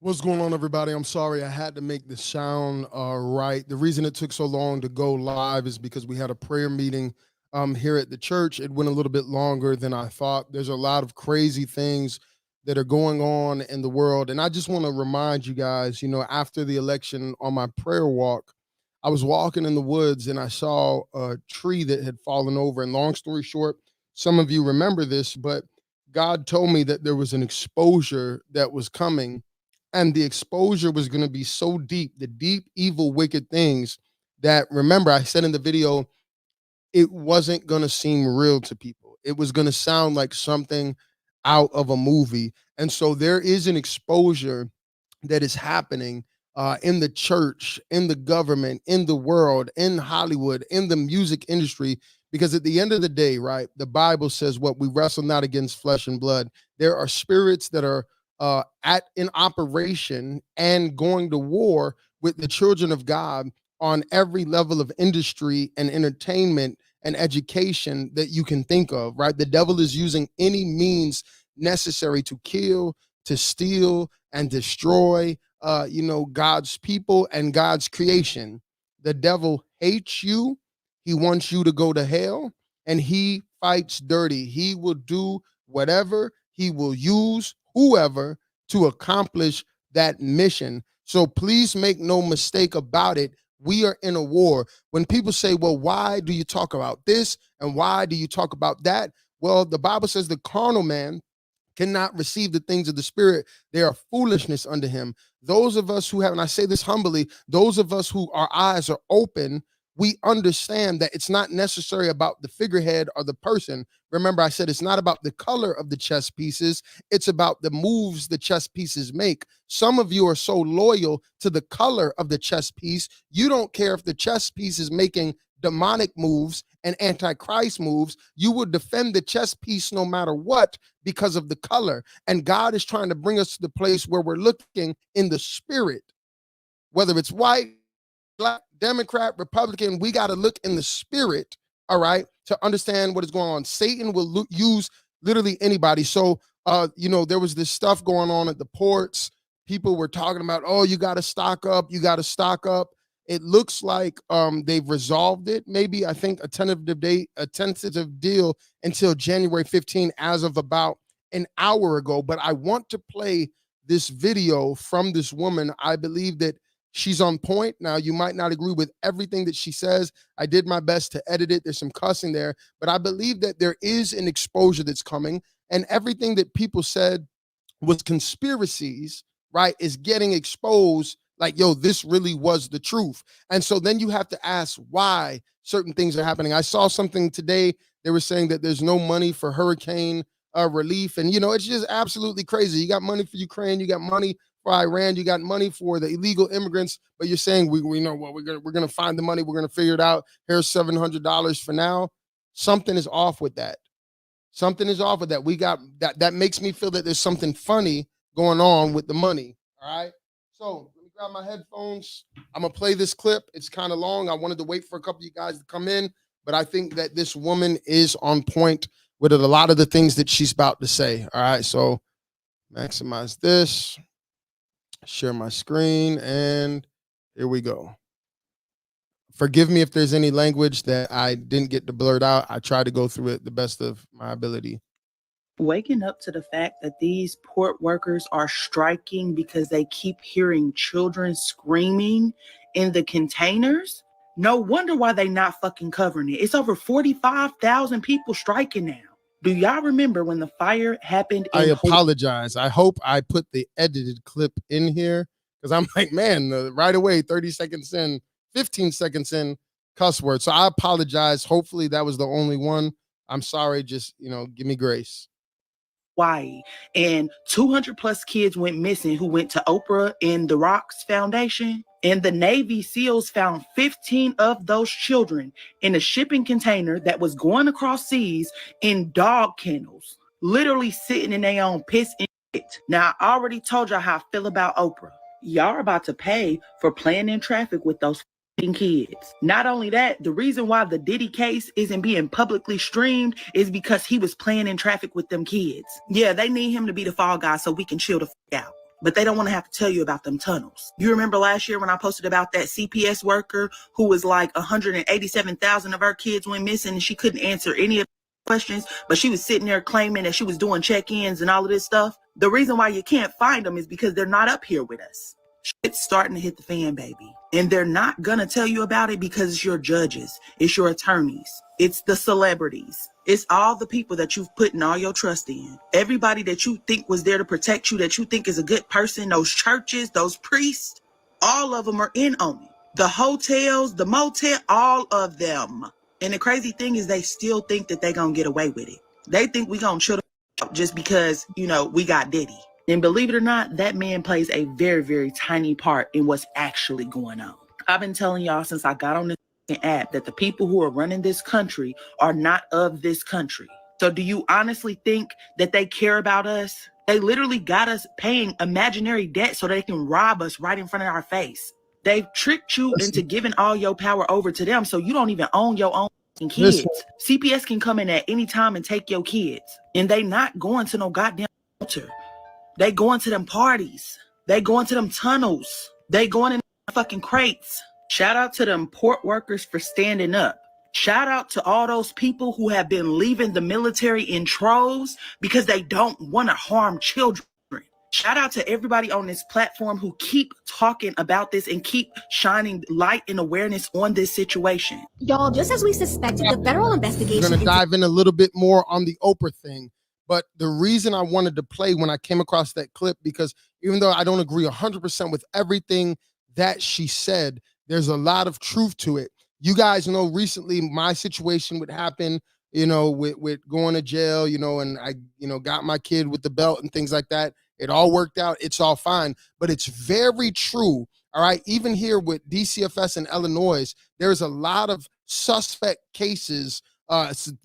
What's going on, everybody? I'm sorry I had to make the sound right. The reason it took so long to go live is because we had a prayer meeting here at the church. It went a little bit longer than I thought. There's a lot of crazy things that are going on in the world. And I just want to remind you guys, after the election on my prayer walk, I was walking in the woods and I saw a tree that had fallen over. And long story short, some of you remember this, but God told me that there was an exposure that was coming, and the exposure was going to be so deep, the deep, evil, wicked things that, remember, I said in the video, it wasn't going to seem real to people. It was going to sound like something out of a movie. And so there is an exposure that is happening in the church, in the government, in the world, in Hollywood, in the music industry. Because at the end of the day, right, the Bible says what we wrestle not against flesh and blood. There are spirits that are in operation and going to war with the children of God on every level of industry and entertainment and education that you can think of, right? The devil is using any means necessary to kill, to steal, and destroy, God's people and God's creation. The devil hates you. He wants you to go to hell, and he fights dirty. He will do whatever. He will use whoever to accomplish that mission. So please make no mistake about it. We are in a war. When people say, well, why do you talk about this and why do you talk about that? Well, the Bible says the carnal man cannot receive the things of the spirit. They are foolishness unto him. Those of us who have, and I say this humbly, those of us who our eyes are open, we understand that it's not necessarily about the figurehead or the person. Remember, I said it's not about the color of the chess pieces. It's about the moves the chess pieces make. Some of you are so loyal to the color of the chess piece, you don't care if the chess piece is making demonic moves and antichrist moves. You will defend the chess piece no matter what because of the color. And God is trying to bring us to the place where we're looking in the spirit, whether it's white, Black, Democrat, Republican. We got to look in the spirit, all right, to understand what is going on. Satan will use literally anybody. So, there was this stuff going on at the ports. People were talking about, oh, you got to stock up. You got to stock up. It looks like they've resolved it. Maybe, I think, a tentative deal until January 15 as of about an hour ago. But I want to play this video from this woman. I believe that she's on point. Now, you might not agree with everything that she says. I did my best to edit it. There's some cussing there, but I believe that there is an exposure that's coming, and everything that people said was conspiracies, right, is getting exposed. Like, yo, this really was the truth. And so then you have to ask why certain things are happening. I saw something today. They were saying that there's no money for hurricane relief. And, it's just absolutely crazy. You got money for Ukraine. You got money for Iran, you got money for the illegal immigrants, but you're saying we know what we're gonna find the money, we're gonna figure it out. Here's $700 for now. Something is off with that. Something is off with that. We got that. That makes me feel that there's something funny going on with the money. All right. So let me grab my headphones. I'm gonna play this clip. It's kind of long. I wanted to wait for a couple of you guys to come in, but I think that this woman is on point with a lot of the things that she's about to say. All right. So maximize this. Share my screen, and here we go. Forgive me if there's any language that I didn't get to blurt out. I tried to go through it the best of my ability. Waking up to the fact that these port workers are striking because they keep hearing children screaming in the containers. No wonder why they not fucking covering it. It's over 45,000 people striking now. Do y'all remember when the fire happened? I apologize. I hope I put the edited clip in here, because I'm like, man, right away, 30 seconds in, 15 seconds in, cuss word. So I apologize. Hopefully that was the only one. I'm sorry. Just, give me grace. Hawaii, and 200 plus kids went missing who went to Oprah and the Rocks Foundation. And the Navy SEALs found 15 of those children in a shipping container that was going across seas in dog kennels, literally sitting in their own piss and shit. Now, I already told y'all how I feel about Oprah. Y'all are about to pay for playing in traffic with those kids. Not only that, the reason why the Diddy case isn't being publicly streamed is because he was playing in traffic with them kids. Yeah, they need him to be the fall guy so we can chill the fuck out. but they don't want to have to tell you about them tunnels. You remember last year when I posted about that CPS worker who was like 187,000 of her kids went missing and she couldn't answer any of the questions, but she was sitting there claiming that she was doing check-ins and all of this stuff. The reason why you can't find them is because they're not up here with us. It's starting to hit the fan, baby. And they're not going to tell you about it because it's your judges, it's your attorneys, it's the celebrities, it's all the people that you've put in all your trust in. Everybody that you think was there to protect you, that you think is a good person, those churches, those priests, all of them are in on it. The hotels, the motel, all of them. And the crazy thing is they still think that they're going to get away with it. They think we're going to chill out just because, you know, we got Diddy. And believe it or not, that man plays a very, very tiny part in what's actually going on. I've been telling y'all since I got on this app that the people who are running this country are not of this country. So do you honestly think that they care about us? They literally got us paying imaginary debt so they can rob us right in front of our face. They've tricked you into giving all your power over to them so you don't even own your own kids. CPS can come in at any time and take your kids. And they not going to no goddamn shelter. They going to them parties. They going to them tunnels. They going in fucking crates. Shout out to them port workers for standing up. Shout out to all those people who have been leaving the military in troves because they don't want to harm children. Shout out to everybody on this platform who keep talking about this and keep shining light and awareness on this situation. Y'all, just as we suspected, the federal investigation... I'm going to dive in a little bit more on the Oprah thing. But the reason I wanted to play when I came across that clip, because even though I don't agree 100% with everything that she said, there's a lot of truth to it. You guys know recently my situation would happen, you know, with going to jail, you know, and I, you know, got my kid with the belt and things like that. It all worked out. It's all fine. But it's very true. All right. Even here with DCFS in Illinois, there's a lot of suspect cases.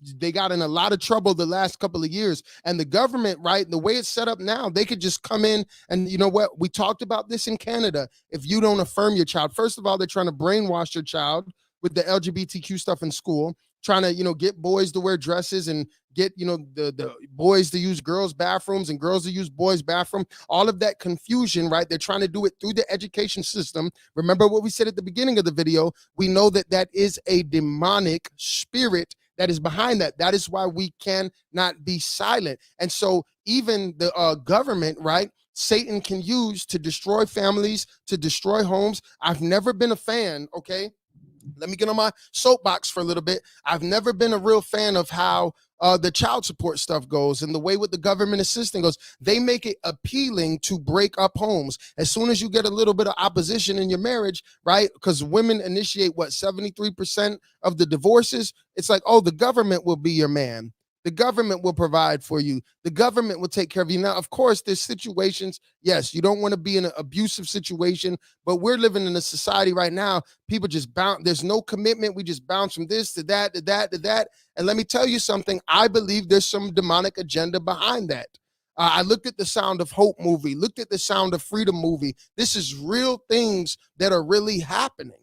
They got in a lot of trouble the last couple of years, and the government, right, the way it's set up now, they could just come in and, you know what, we talked about this in Canada. If you don't affirm your child, first of all, they're trying to brainwash your child with the LGBTQ stuff in school, trying to, you know, get boys to wear dresses and get, you know, the boys to use girls' bathrooms and girls to use boys' bathroom, all of that confusion, right? They're trying to do it through the education system. Remember what we said at the beginning of the video. We know that that is a demonic spirit that is behind that. That is why we cannot be silent. And so even the government, right, Satan can use to destroy families, to destroy homes. I've never been a fan, okay? Let me get on my soapbox for a little bit. I've never been a real fan of how the child support stuff goes and the way with the government assistance goes. They make it appealing to break up homes. As soon as you get a little bit of opposition in your marriage, right? Because women initiate, 73% of the divorces? It's like, oh, the government will be your man. The government will provide for you. The government will take care of you. Now, of course, there's situations, yes, you don't want to be in an abusive situation, but we're living in a society right now, people just bounce, there's no commitment. We just bounce from this to that, to that, to that. And let me tell you something, I believe there's some demonic agenda behind that. I looked at the Sound of Hope movie, looked at the Sound of Freedom movie. This is real things that are really happening.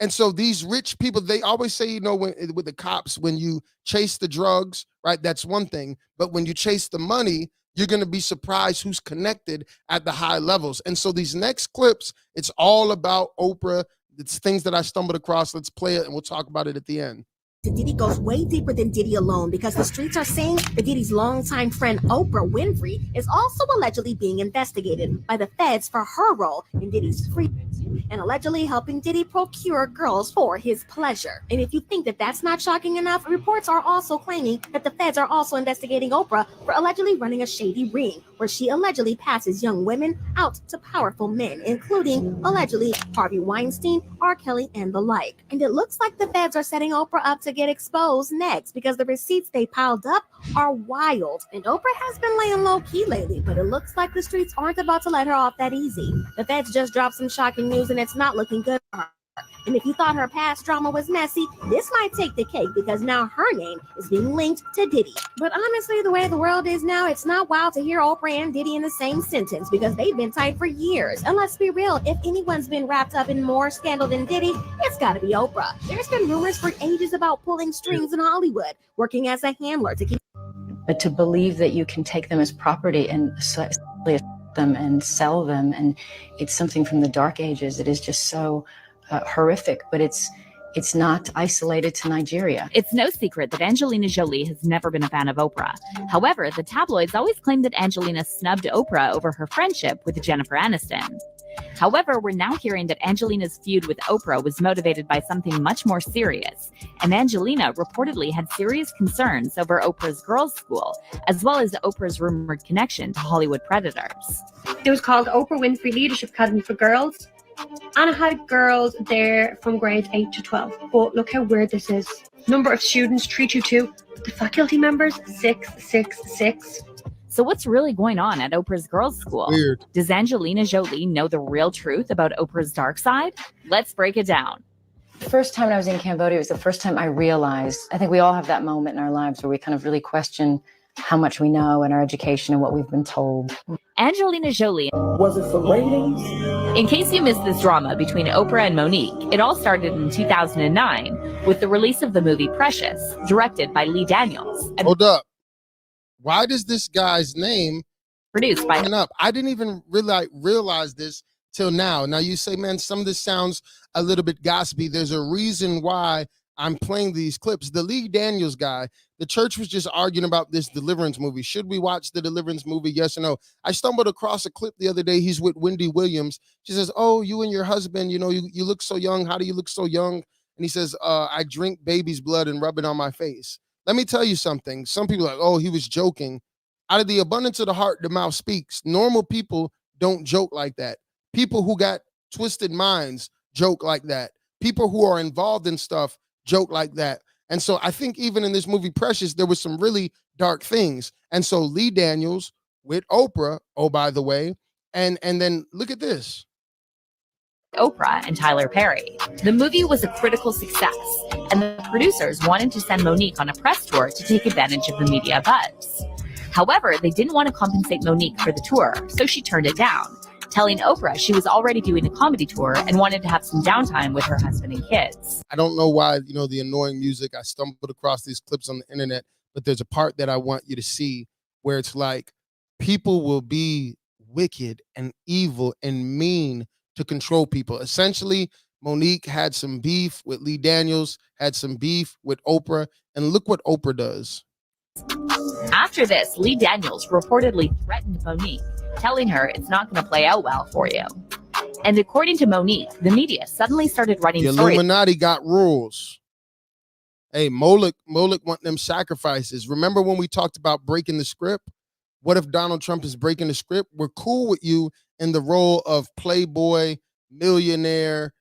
And so these rich people, they always say, you know, with the cops, when you chase the drugs, right, that's one thing. But when you chase the money, you're going to be surprised who's connected at the high levels. And so these next clips, it's all about Oprah. It's things that I stumbled across. Let's play it and we'll talk about it at the end. Diddy goes way deeper than Diddy alone because the streets are saying that Diddy's longtime friend Oprah Winfrey is also allegedly being investigated by the feds for her role in Diddy's free and allegedly helping Diddy procure girls for his pleasure. And if you think that that's not shocking enough, reports are also claiming that the feds are also investigating Oprah for allegedly running a shady ring where she allegedly passes young women out to powerful men, including allegedly Harvey Weinstein, R. Kelly, and the like. And it looks like the feds are setting Oprah up to get exposed next because the receipts they piled up are wild. And Oprah has been laying low key lately, but it looks like the streets aren't about to let her off that easy. The feds just dropped some shocking news and it's not looking good for her. And if you thought her past drama was messy, this might take the cake because now her name is being linked to Diddy. But honestly, the way the world is now, it's not wild to hear Oprah and Diddy in the same sentence because they've been tight for years. And let's be real, if anyone's been wrapped up in more scandal than Diddy, it's gotta be Oprah. There's been rumors for ages about pulling strings in Hollywood, working as a handler to keep... But to believe that you can take them as property and them and sell them. And it's something from the dark ages. It is just so horrific, but it's not isolated to Nigeria. It's no secret that Angelina Jolie has never been a fan of Oprah. However, the tabloids always claimed that Angelina snubbed Oprah over her friendship with Jennifer Aniston. However, we're now hearing that Angelina's feud with Oprah was motivated by something much more serious, and Angelina reportedly had serious concerns over Oprah's girls' school, as well as Oprah's rumored connection to Hollywood predators. It was called Oprah Winfrey Leadership Academy for Girls, and it had girls there from grades 8 to 12. But look how weird this is. Number of students, 322. The faculty members, 666. So what's really going on at Oprah's girls' school? Weird. Does Angelina Jolie know the real truth about Oprah's dark side? Let's break it down. The first time I was in Cambodia was the first time I realized, I think we all have that moment in our lives where we kind of really question how much we know and our education and what we've been told. Angelina Jolie. Was it for ratings? In case you missed this drama between Oprah and Monique, it all started in 2009 with the release of the movie Precious, directed by Lee Daniels. And Hold up. Why does this guy's name produced by up? I didn't even realize this till now. Now you say, man, some of this sounds a little bit gossipy. There's a reason why I'm playing these clips. The Lee Daniels guy, the church was just arguing about this Deliverance movie. Should we watch the Deliverance movie? Yes or no? I stumbled across a clip the other day. He's with Wendy Williams. She says, oh, you and your husband, you look so young. How do you look so young? And he says, I drink baby's blood and rub it on my face. Let me tell you something. Some people are like, oh, he was joking. Out of the abundance of the heart, the mouth speaks. Normal people don't joke like that. People who got twisted minds joke like that. People who are involved in stuff joke like that. And so I think even in this movie Precious, there was some really dark things. And so Lee Daniels with Oprah, oh, by the way, and then look at this. Oprah and Tyler Perry. The movie was a critical success, and the producers wanted to send Monique on a press tour to take advantage of the media buzz. However, they didn't want to compensate Monique for the tour, so she turned it down, telling Oprah she was already doing a comedy tour and wanted to have some downtime with her husband and kids. I don't know why, the annoying music, I stumbled across these clips on the internet, but there's a part that I want you to see where it's like people will be wicked and evil and mean to control people. Essentially, Monique had some beef with Lee Daniels, had some beef with Oprah, and look what Oprah does. After this, Lee Daniels reportedly threatened Monique, telling her it's not going to play out well for you. And according to Monique, the media suddenly started running the stories. Illuminati got rules. Hey, Moloch want them sacrifices. Remember when we talked about breaking the script? What if Donald Trump is breaking the script? We're cool with you in the role of playboy, millionaire,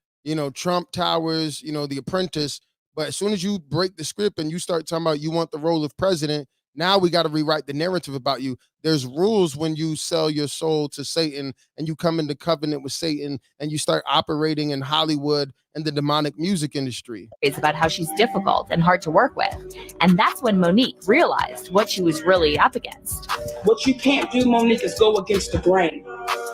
Trump Towers, The Apprentice. But as soon as you break the script and you start talking about you want the role of president, now we got to rewrite the narrative about you. There's rules when you sell your soul to Satan and you come into covenant with Satan and you start operating in Hollywood and the demonic music industry. It's about how she's difficult and hard to work with. And that's when Monique realized what she was really up against. What you can't do, Monique, is go against the grain.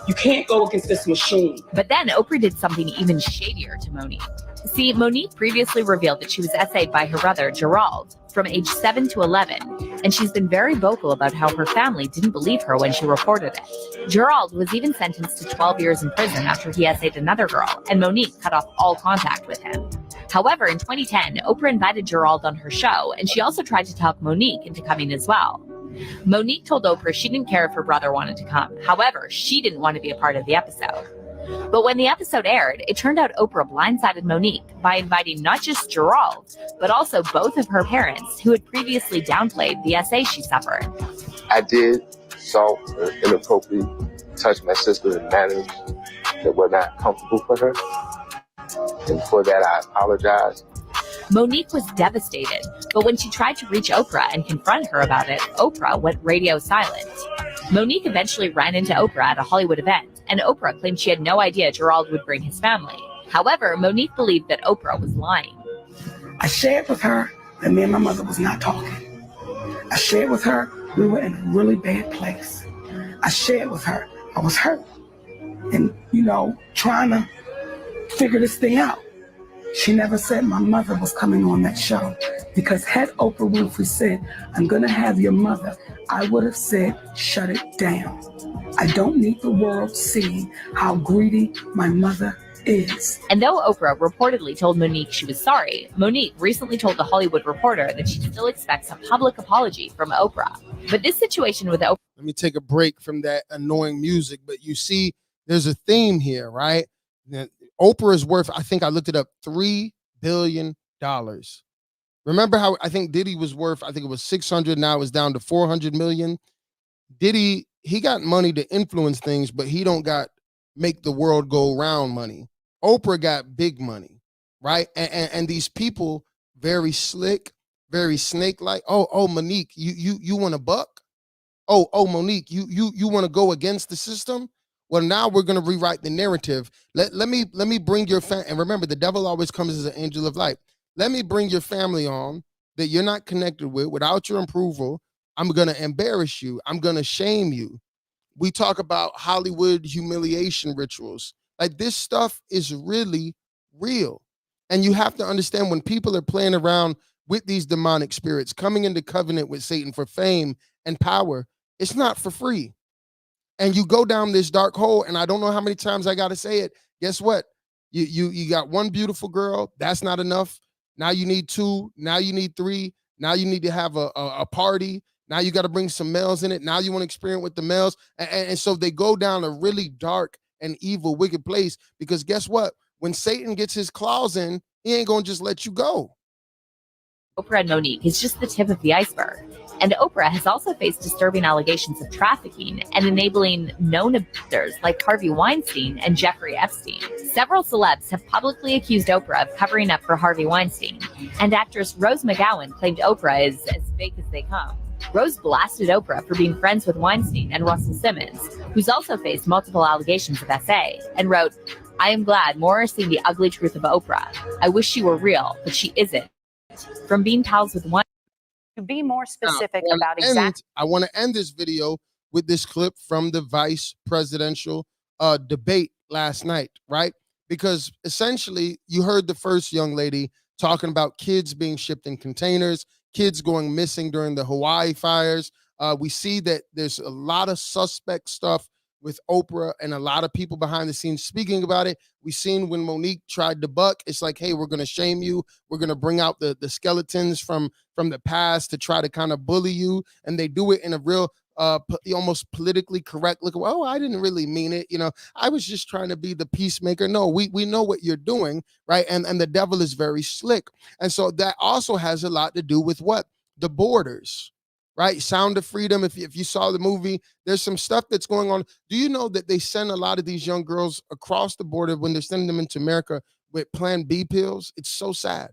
You can't go against this machine. But then Oprah did something even shadier to Monique. See, Monique previously revealed that she was essayed by her brother, Gerald, from age 7 to 11, and she's been very vocal about how her family didn't believe her when she reported it. Gerald was even sentenced to 12 years in prison after he essayed another girl, and Monique cut off all contact with him. However, in 2010, Oprah invited Gerald on her show, and she also tried to talk Monique into coming as well. Monique told Oprah she didn't care if her brother wanted to come. However, she didn't want to be a part of the episode. But when the episode aired, it turned out Oprah blindsided Monique by inviting not just Gerald, but also both of her parents, who had previously downplayed the essay she suffered. I did assault or inappropriately touch my sister in manners that were not comfortable for her. And for that, I apologize. Monique was devastated, but when she tried to reach Oprah and confront her about it, Oprah went radio silent. Monique eventually ran into Oprah at a Hollywood event, and Oprah claimed she had no idea Gerald would bring his family. However, Monique believed that Oprah was lying. I shared with her that me and my mother was not talking. I shared with her we were in a really bad place. I shared with her I was hurt and, trying to figure this thing out. She never said my mother was coming on that show, because had Oprah Winfrey said, I'm going to have your mother, I would have said, shut it down. I don't need the world seeing how greedy my mother is. And though Oprah reportedly told Monique she was sorry, Monique recently told The Hollywood Reporter that she still expects a public apology from Oprah. But this situation with Oprah... Let me take a break from that annoying music, but you see there's a theme here, right? Oprah is worth, I think I looked it up, $3 billion. Remember how I think Diddy was worth, I think it was 600, now it's down to 400 million. Diddy, he got money to influence things, but he don't got make the world go round money. Oprah got big money, right? And these people very slick, very snake-like. Oh, Monique, you want a buck? Oh, Monique, you want to go against the system? Well, now we're gonna rewrite the narrative. Let me bring your family. And remember, the devil always comes as an angel of light. Let me bring your family on that you're not connected with without your approval. I'm gonna embarrass you. I'm gonna shame you. We talk about Hollywood humiliation rituals. Like, this stuff is really real. And you have to understand, when people are playing around with these demonic spirits, coming into covenant with Satan for fame and power, it's not for free. And you go down this dark hole, and I don't know how many times I got to say it. Guess what? You got one beautiful girl. That's not enough. Now you need two. Now you need three. Now you need to have a party. Now you got to bring some males in it. Now you want to experiment with the males. And so they go down a really dark and evil, wicked place, because guess what? When Satan gets his claws in, he ain't going to just let you go. Oprah and Monique is just the tip of the iceberg. And Oprah has also faced disturbing allegations of trafficking and enabling known abusers like Harvey Weinstein and Jeffrey Epstein. Several celebs have publicly accused Oprah of covering up for Harvey Weinstein, and actress Rose McGowan claimed Oprah is as fake as they come. Rose blasted Oprah for being friends with Weinstein and Russell Simmons, who's also faced multiple allegations of SA, and wrote, "I am glad more are seeing the ugly truth of Oprah. I wish she were real, but she isn't. From being pals with one..." To be more specific Now, about exactly... I want to end this video with this clip from the vice presidential debate last night, right? Because essentially you heard the first young lady talking about kids being shipped in containers, kids going missing during the Hawaii fires. We see that there's a lot of suspect stuff with Oprah and a lot of people behind the scenes speaking about it. We seen when Monique tried to buck, it's like, hey, we're going to shame you. We're going to bring out the skeletons from the past to try to kind of bully you. And they do it in a real almost politically correct look. Oh, I didn't really mean it. You know, I was just trying to be the peacemaker. No, we know what you're doing, right? And the devil is very slick. And so that also has a lot to do with what? The borders. Right? Sound of Freedom. If you saw the movie, there's some stuff that's going on. Do you know that they send a lot of these young girls across the border when they're sending them into America with Plan B pills? It's so sad,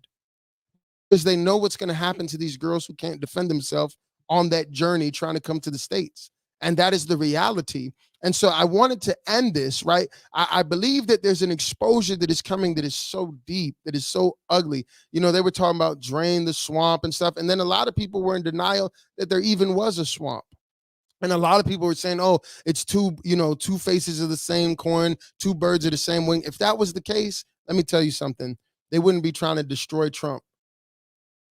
because they know what's going to happen to these girls who can't defend themselves on that journey trying to come to the States. And that is the reality. And so I wanted to end this, right? I believe that there's an exposure that is coming that is so deep, that is so ugly. You know, they were talking about drain the swamp and stuff. And then a lot of people were in denial that there even was a swamp. And a lot of people were saying, oh, it's two faces of the same coin, two birds of the same wing. If that was the case, let me tell you something. They wouldn't be trying to destroy Trump,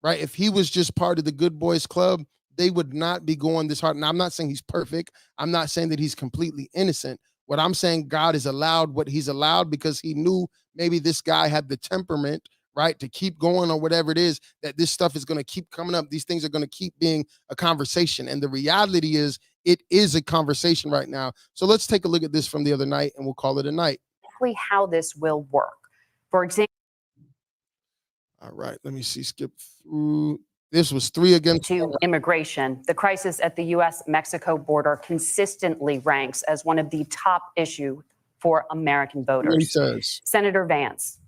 right? If he was just part of the good boys club, they would not be going this hard. And I'm not saying he's perfect. I'm not saying that he's completely innocent. What I'm saying, God has allowed what he's allowed because he knew maybe this guy had the temperament, right, to keep going or whatever it is, that this stuff is going to keep coming up. These things are going to keep being a conversation. And the reality is, it is a conversation right now. So let's take a look at this from the other night and we'll call it a night. how this will work. For example, all right, let me see, skip through. This was 3 against to immigration. The crisis at the U.S.-Mexico border consistently ranks as one of the top issues for American voters. Senator Vance,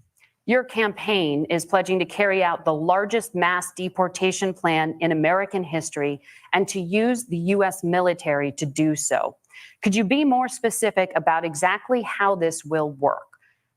your campaign is pledging to carry out the largest mass deportation plan in American history and to use the U.S. military to do so. Could you be more specific about exactly how this will work?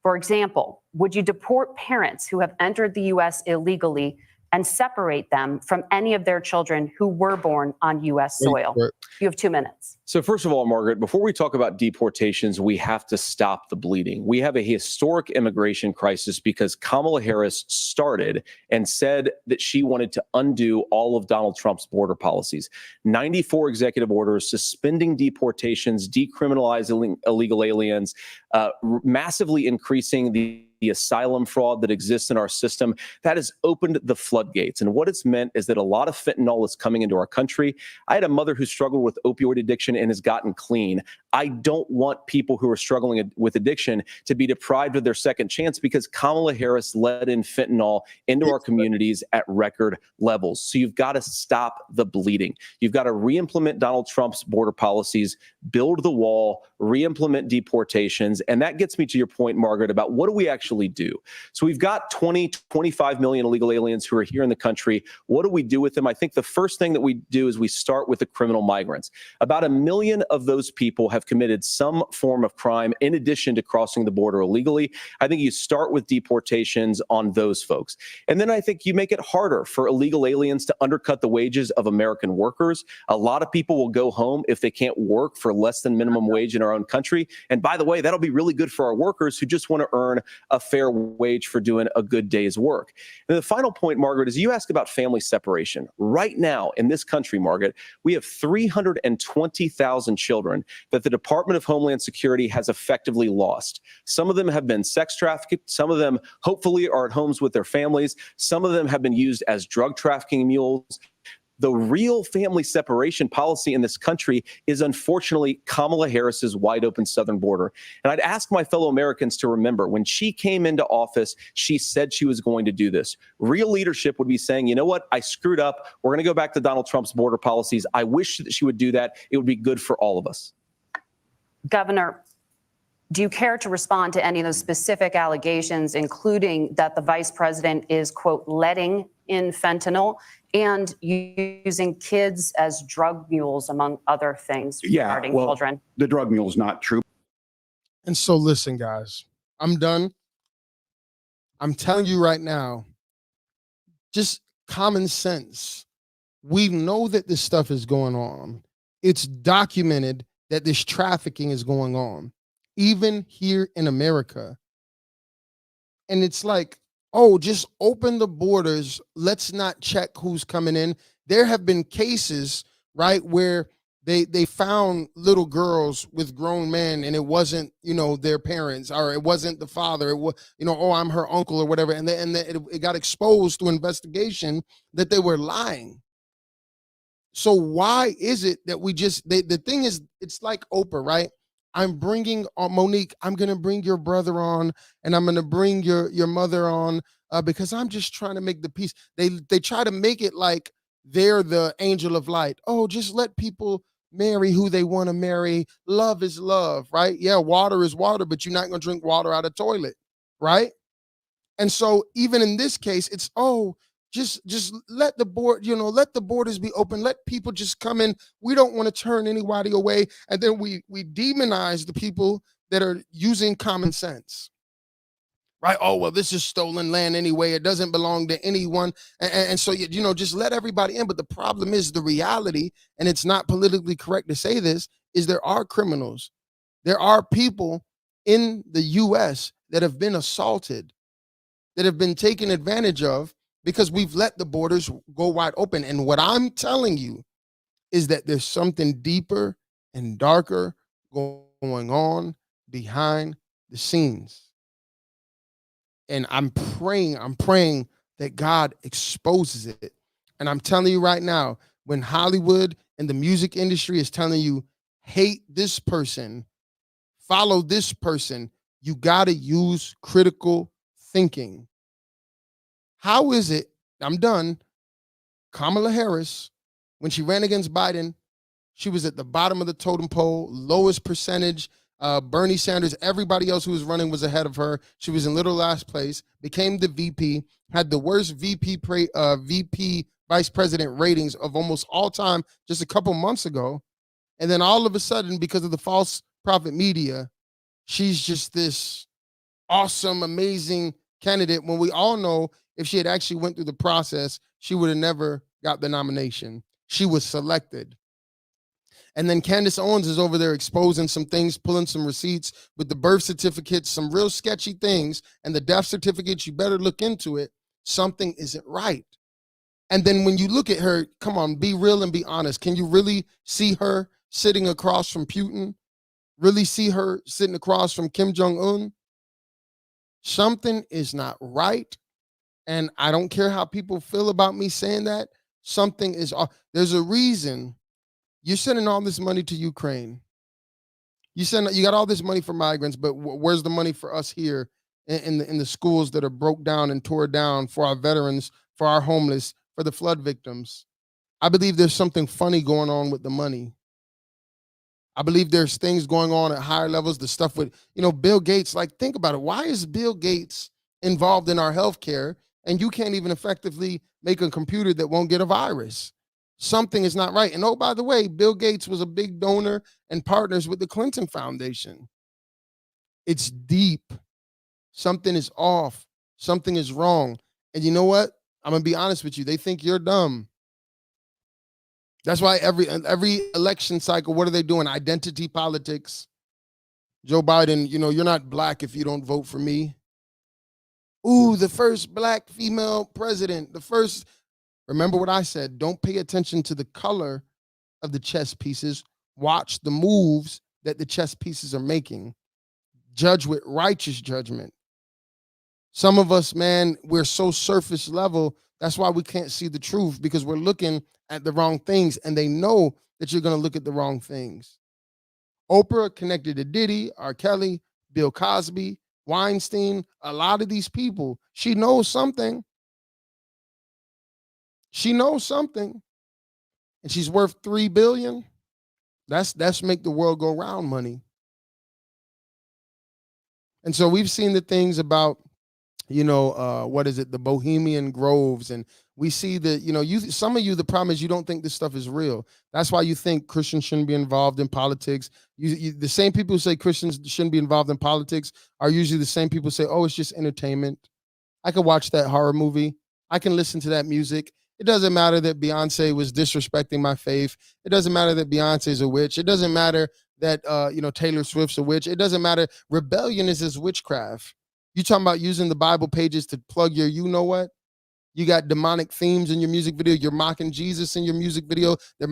For example, would you deport parents who have entered the U.S. illegally and separate them from any of their children who were born on U.S. soil. You have 2 minutes. So first of all, Margaret, before we talk about deportations, we have to stop the bleeding. We have a historic immigration crisis because Kamala Harris started and said that she wanted to undo all of Donald Trump's border policies. 94 executive orders suspending deportations, decriminalizing illegal aliens, massively increasing the asylum fraud that exists in our system. That has opened the floodgates. And what it's meant is that a lot of fentanyl is coming into our country. I had a mother who struggled with opioid addiction and has gotten clean. I don't want people who are struggling with addiction to be deprived of their second chance because Kamala Harris let in fentanyl into our communities at record levels. So you've got to stop the bleeding. You've got to re-implement Donald Trump's border policies, build the wall, re-implement deportations. And that gets me to your point, Margaret, about what do we actually do? So we've got 25 million illegal aliens who are here in the country. What do we do with them? I think the first thing that we do is we start with the criminal migrants. About 1 million of those people have committed some form of crime in addition to crossing the border illegally. I think you start with deportations on those folks. And then I think you make it harder for illegal aliens to undercut the wages of American workers. A lot of people will go home if they can't work for less than minimum wage in our own country. And by the way, that'll be really good for our workers who just want to earn a fair wage for doing a good day's work. And the final point, Margaret, is you ask about family separation. Right now in this country, Margaret, we have 320,000 children that the Department of Homeland Security has effectively lost. Some of them have been sex trafficked. Some of them hopefully are at homes with their families. Some of them have been used as drug trafficking mules. The real family separation policy in this country is unfortunately Kamala Harris's wide open southern border. And I'd ask my fellow Americans to remember when she came into office, she said she was going to do this. Real leadership would be saying, you know what, I screwed up. We're going to go back to Donald Trump's border policies. I wish that she would do that. It would be good for all of us. Governor, do you care to respond to any of those specific allegations, including that the vice president is, quote, letting in fentanyl and using kids as drug mules, among other things regarding children? The drug mule is not true. And so listen, guys, I'm done. I'm telling you right now, just common sense. We know that this stuff is going on. It's documented that this trafficking is going on, even here in America. And it's like, oh, just open the borders. Let's not check who's coming in. There have been cases, right, where they found little girls with grown men and it wasn't, their parents, or it wasn't the father. It was, oh, I'm her uncle or whatever. And it got exposed through investigation that they were lying. So why is it that we just, the thing is, it's like Oprah, right? I'm bringing Monique, I'm going to bring your brother on and I'm going to bring your mother on because I'm just trying to make the peace. They try to make it like they're the angel of light. Oh, just let people marry who they want to marry. Love is love, right? Yeah, water is water, but you're not going to drink water out of toilet, right? And so even in this case, it's, just let the board, let the borders be open. Let people just come in. We don't want to turn anybody away. And then we demonize the people that are using common sense. Right? Oh, well, this is stolen land anyway. It doesn't belong to anyone. And so, just let everybody in. But the problem is the reality, and it's not politically correct to say this, is there are criminals. There are people in the U.S. that have been assaulted, that have been taken advantage of, because we've let the borders go wide open. And what I'm telling you is that there's something deeper and darker going on behind the scenes. And I'm praying that God exposes it. And I'm telling you right now, when Hollywood and the music industry is telling you, hate this person, follow this person, you got to use critical thinking. How is it, I'm done, Kamala Harris, when she ran against Biden, she was at the bottom of the totem pole, lowest percentage. Bernie Sanders, everybody else who was running was ahead of her. She was in little last place, became the VP, had the worst VP vice president ratings of almost all time just a couple months ago. And then all of a sudden, because of the false prophet media, she's just this awesome, amazing candidate when we all know if she had actually went through the process, she would have never got the nomination. She was selected. And then Candace Owens is over there exposing some things, pulling some receipts with the birth certificates, some real sketchy things, and the death certificates. You better look into it. Something isn't right. And then when you look at her, come on, be real and be honest. Can you really see her sitting across from Putin? Really see her sitting across from Kim Jong-un? Something is not right. And I don't care how people feel about me saying that. Something is off. There's a reason you're sending all this money to Ukraine. You got all this money for migrants, but where's the money for us here in the schools that are broke down and tore down, for our veterans, for our homeless, for the flood victims? I believe there's something funny going on with the money. I believe there's things going on at higher levels, the stuff with, Bill Gates. Like, think about it. Why is Bill Gates involved in our healthcare and you can't even effectively make a computer that won't get a virus? Something is not right. And oh, by the way, Bill Gates was a big donor and partners with the Clinton Foundation. It's deep. Something is off. Something is wrong. And you know what? I'm going to be honest with you. They think you're dumb. That's why every election cycle, what are they doing? Identity politics. Joe Biden, you're not black if you don't vote for me. Ooh, the first black female president, remember what I said, don't pay attention to the color of the chess pieces. Watch the moves that the chess pieces are making. Judge with righteous judgment. Some of us, man, we're so surface level. That's why we can't see the truth, because we're looking at the wrong things, and they know that you're going to look at the wrong things. Oprah connected to Diddy, R. Kelly, Bill Cosby, Weinstein, a lot of these people. She knows something. She knows something. And she's worth $3 billion. That's make the world go round money. And so we've seen the things about, the Bohemian Groves, and we see that, some of you, the problem is you don't think this stuff is real. That's why you think Christians shouldn't be involved in politics. The same people who say Christians shouldn't be involved in politics are usually the same people who say, oh, it's just entertainment. I can watch that horror movie. I can listen to that music. It doesn't matter that Beyonce was disrespecting my faith. It doesn't matter that Beyonce is a witch. It doesn't matter that, Taylor Swift's a witch. It doesn't matter. Rebellion is his witchcraft. You talking about using the Bible pages to plug your you-know-what? You got demonic themes in your music video. You're mocking Jesus in your music video. They're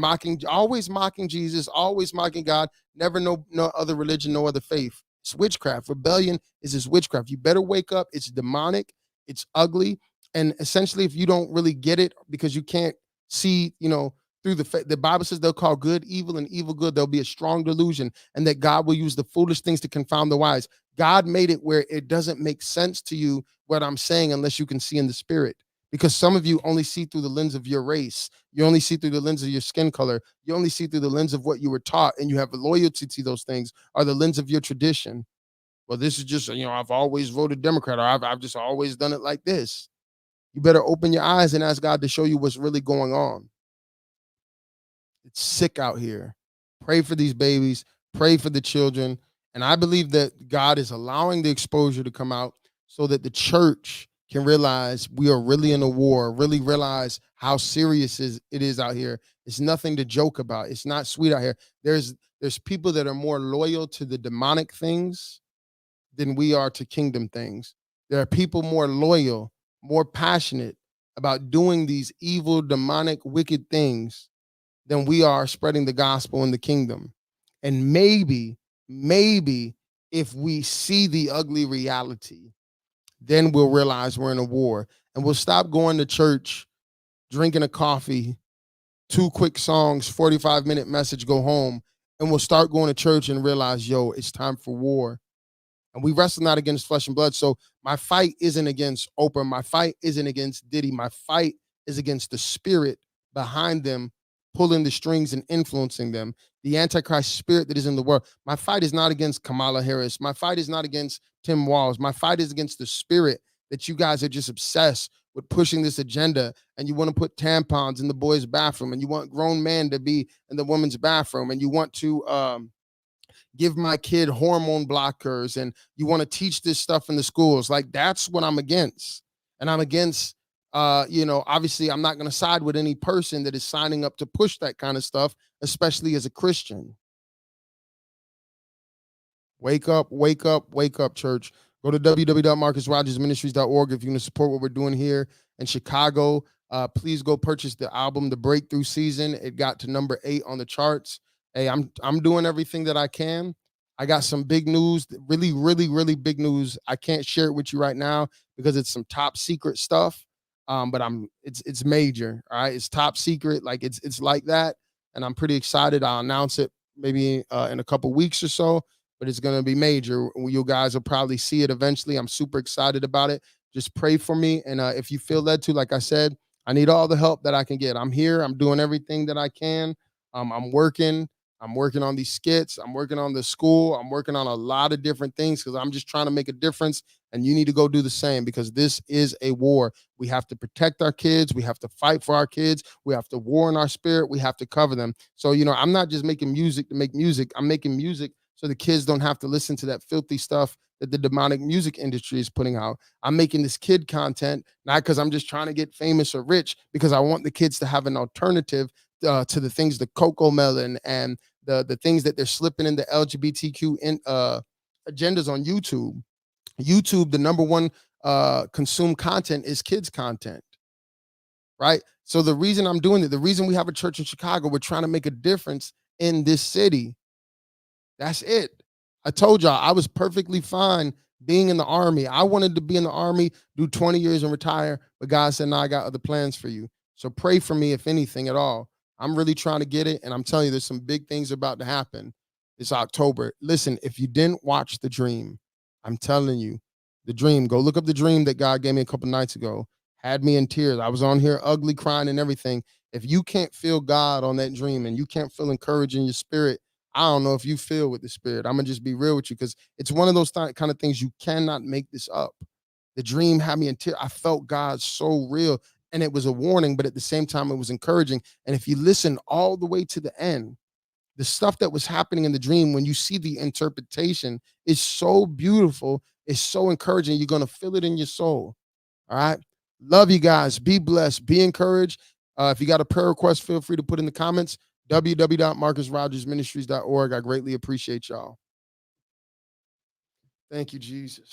always mocking Jesus, always mocking God. Never no other religion, no other faith. It's witchcraft. Rebellion is his witchcraft. You better wake up. It's demonic. It's ugly. And essentially, if you don't really get it because you can't see, through the Bible says they'll call good evil and evil good. There'll be a strong delusion, and that God will use the foolish things to confound the wise. God made it where it doesn't make sense to you what I'm saying unless you can see in the spirit. Because some of you only see through the lens of your race. You only see through the lens of your skin color. You only see through the lens of what you were taught, and you have a loyalty to those things, or the lens of your tradition. Well, this is just, I've always voted Democrat, or I've just always done it like this. You better open your eyes and ask God to show you what's really going on. It's sick out here. Pray for these babies. Pray for the children. And I believe that God is allowing the exposure to come out so that the church can realize we are really in a war, really realize how serious it is out here. It's nothing to joke about. It's not sweet out here. There's people that are more loyal to the demonic things than we are to kingdom things. There are people more loyal, more passionate about doing these evil, demonic, wicked things than we are spreading the gospel in the kingdom. And maybe if we see the ugly reality, then we'll realize we're in a war, and we'll stop going to church, drinking a coffee, 2 quick songs, 45-minute message, go home, and we'll start going to church and realize, it's time for war. And we wrestle not against flesh and blood. So my fight isn't against Oprah. My fight isn't against Diddy. My fight is against the spirit behind them, pulling the strings and influencing them, the Antichrist spirit that is in the world. My fight is not against Kamala Harris. My fight is not against Tim Walz. My fight is against the spirit that you guys are just obsessed with pushing this agenda, and you want to put tampons in the boys' bathroom, and you want grown men to be in the women's bathroom, and you want to give my kid hormone blockers, and you want to teach this stuff in the schools. Like, that's what I'm against. And I'm against Obviously I'm not going to side with any person that is signing up to push that kind of stuff, especially as a Christian. Wake up, wake up, wake up, church. Go to www.marcusrogersministries.org if you want to support what we're doing here in Chicago. Please go purchase the album, The Breakthrough Season. It got to number 8 on the charts. Hey, I'm doing everything that I can. I got some big news, really, really, really big news. I can't share it with you right now because it's some top secret stuff. But it's major. All right, it's top secret. Like it's like that, and I'm pretty excited. I'll announce it maybe in a couple weeks or so. But it's going to be major. You guys will probably see it eventually. I'm super excited about it. Just pray for me. And if you feel led to, like I said, I need all the help that I can get. I'm here. I'm doing everything that I can. I'm working. I'm working on these skits. I'm working on the school. I'm working on a lot of different things because I'm just trying to make a difference. And you need to go do the same because this is a war. We have to protect our kids. We have to fight for our kids. We have to war in our spirit. We have to cover them. So, I'm not just making music to make music. I'm making music so the kids don't have to listen to that filthy stuff that the demonic music industry is putting out. I'm making this kid content, not because I'm just trying to get famous or rich, because I want the kids to have an alternative to the things, the Coco Melon and the things that they're slipping in the LGBTQ agendas on YouTube. YouTube, the number one consumed content is kids content, right? So the reason I'm doing it, the reason we have a church in Chicago, we're trying to make a difference in this city. That's it. I told y'all I was perfectly fine being in the Army. I wanted to be in the Army, do 20 years and retire, but God said, no, I got other plans for you. So pray for me if anything at all. I'm really trying to get it, and I'm telling you, there's some big things about to happen this October. Listen, if you didn't watch The Dream, I'm telling you, The Dream, go look up The Dream that God gave me a couple nights ago. Had me in tears. I was on here ugly, crying and everything. If you can't feel God on that dream and you can't feel encouraged in your spirit, I don't know if you feel with the spirit. I'm going to just be real with you because it's one of those kind of things you cannot make this up. The dream had me in tears. I felt God so real, and it was a warning, but at the same time, it was encouraging. And if you listen all the way to the end, the stuff that was happening in the dream, when you see the interpretation, is so beautiful. It's so encouraging. You're going to feel it in your soul. All right. Love you guys. Be blessed. Be encouraged. If you got a prayer request, feel free to put in the comments. www.marcusrogersministries.org. I greatly appreciate y'all. Thank you, Jesus.